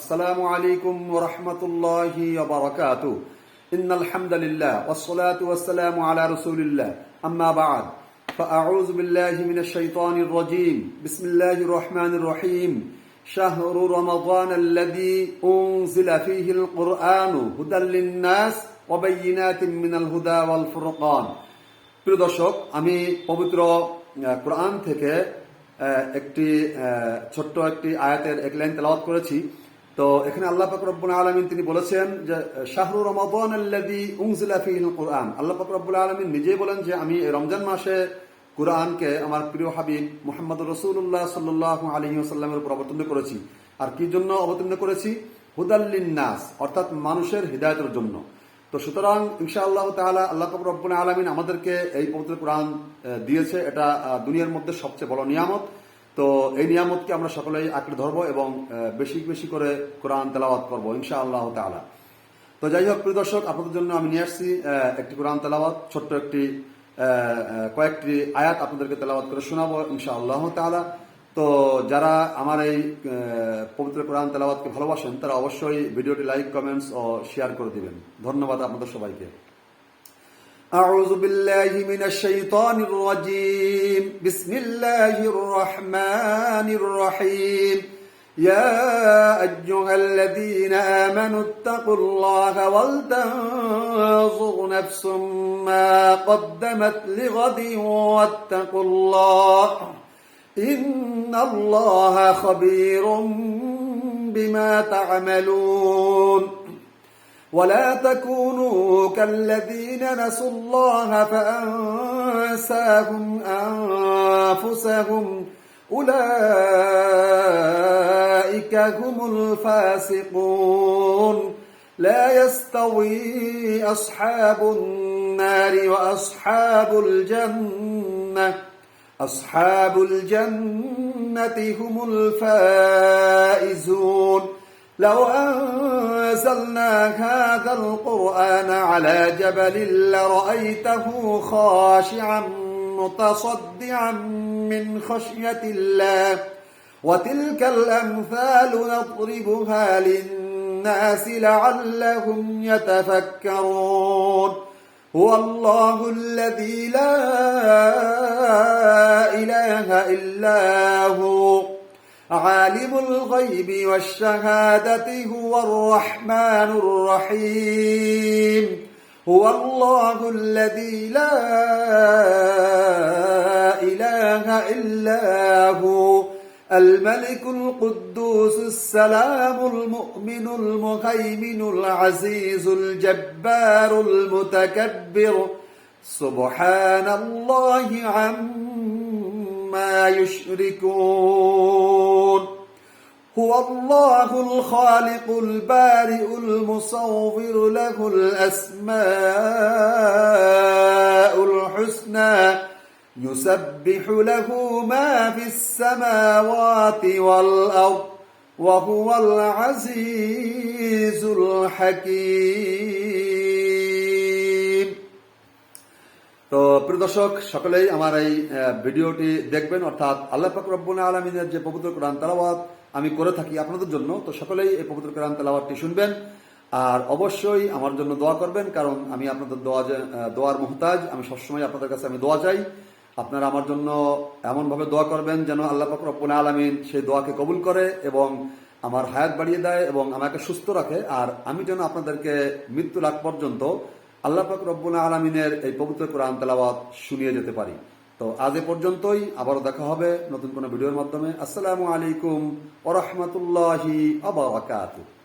আসসালামু আলাইকুম ওয়া রাহমাতুল্লাহি ওয়া বারাকাতুহু। ইন্নাল হামদালিল্লাহ ওয়াস সালাতু ওয়াস সালামু আলা রাসূলিল্লাহ। আম্মা বা'দ। ফাআউযু বিল্লাহি মিনাশ শাইতানির রাজীম। বিসমিল্লাহির রহমানির রহিম। শাহরু রমাদানাল্লাযী উনজিলা ফীহিল কুরআনু হুদাল লিন-নাস ওয়া বায়্যিনাতিন মিনাল হুদা ওয়াল ফুরকান। প্রিয় দর্শক, আমি পবিত্র কোরআন থেকে একটি ছোট্ট একটি আয়াতের এক লাইন তেলাওয়াত করেছি। তো এখানে আল্লাহ পাক রব্বুল আলামিন তিনি বলেছেন যে শাহরু রমাদানাল্লাযী উনজিলা ফীহিল কুরআন। আল্লাহ পাক রব্বুল আলামিন নিজেই বলেন যে আমি রমজান মাসে কুরআনকে আমার প্রিয় হাবিব মুহাম্মদুর রাসূলুল্লাহ সাল্লাল্লাহু আলাইহি ওয়াসাল্লামের উপর অবতীর্ণ করেছি। আর কি জন্য অবতীর্ণ করেছি? হুদাল লিন-নাস, অর্থাৎ মানুষের হিদায়াতের জন্য। তো সুতরাং ইনশাআল্লাহ তাআলা আল্লাহ পাক রব্বুল আলামিন আমাদেরকে এই পবিত্র কোরআন দিয়েছে। এটা দুনিয়ার মধ্যে সবচেয়ে বড় নিয়ামত। তো এই নিয়ামতকে আমরা সকলেই আঁকড়ে ধরবো এবং বেশি বেশি করে কোরআন তেলাওয়াত করবো ইনশাআল্লাহ তাআলা। তো যাই হোক প্রিয় দর্শক, আপনাদের জন্য আমি নিয়ে আসছি একটি কোরআন তেলাওয়াত, ছোট্ট একটি কয়েকটি আয়াত আপনাদেরকে তেলাওয়াত করে শোনাবো ইনশাআল্লাহ তাআলা। তো যারা আমার এই পবিত্র কোরআন তেলাওয়াতকে ভালোবাসেন তারা অবশ্যই ভিডিওটি লাইক, কমেন্টস ও শেয়ার করে দিবেন। ধন্যবাদ আপনাদের সবাইকে। أعوذ بالله من الشيطان الرجيم. بسم الله الرحمن الرحيم. يا أيها الذين آمنوا اتقوا الله ولتنظر نفس ما قدمت لغد واتقوا الله إن الله خبير بما تعملون. ولا تكونوا كالذين نسوا الله فأنساهم أنفسهم أولئك هم الفاسقون. لا يستوي أصحاب النار وأصحاب الجنة أصحاب الجنة هم الفائزون. لو أنزلنا هذا القرآن على جبل لرأيته خاشعا متصدعا من خشية الله. وتلك الأمثال نضربها للناس لعلهم يتفكرون. هو الله الذي لا إله إلا هو عالم الغيب والشهادة هو الرحمن الرحيم. هو الله الذي لا إله إلا هو الملك القدوس السلام المؤمن المهيمن العزيز الجبار المتكبر. سبحان الله عما يشركون. هو الله الخالق البارئ المصور له الأسماء الحسنى يسبح له ما في السماوات والأرض وهو العزيز الحكيم. তো প্রিয় দর্শক, সকলেই আমার এই ভিডিওটি দেখবেন, অর্থাৎ আল্লাহ পাক রব্বুল আলামিনের যে পবিত্র কোরআন তেলাওয়াত আমি করে থাকি আপনাদের জন্য। তো সকলেই এই পবিত্র কোরআন তেলাওয়াতটি শুনবেন আর অবশ্যই আমার জন্য দোয়া করবেন, কারণ আমি আপনাদের দোয়ার মুহতাজ। আমি সবসময় আপনাদের কাছে আমি দোয়া চাই। আপনারা আমার জন্য এমনভাবে দোয়া করবেন যেন আল্লাহ পাক রব্বুল আলামিন সেই দোয়াকে কবুল করে এবং আমার হায়াত বাড়িয়ে দেয় এবং আমাকে সুস্থ রাখে। আর আমি যেন আপনাদেরকে মৃত্যুর আগ পর্যন্ত আল্লাহ পাক রব্বুল আলামিনের এই পবিত্র কোরআন তেলাওয়াত শুনিয়ে যেতে পারি। তো আজ এ পর্যন্তই, আবারও দেখা হবে নতুন কোনো ভিডিওর মাধ্যমে। আসসালামু আলাইকুম ওয়া রাহমাতুল্লাহি ওয়া বারাকাতুহু।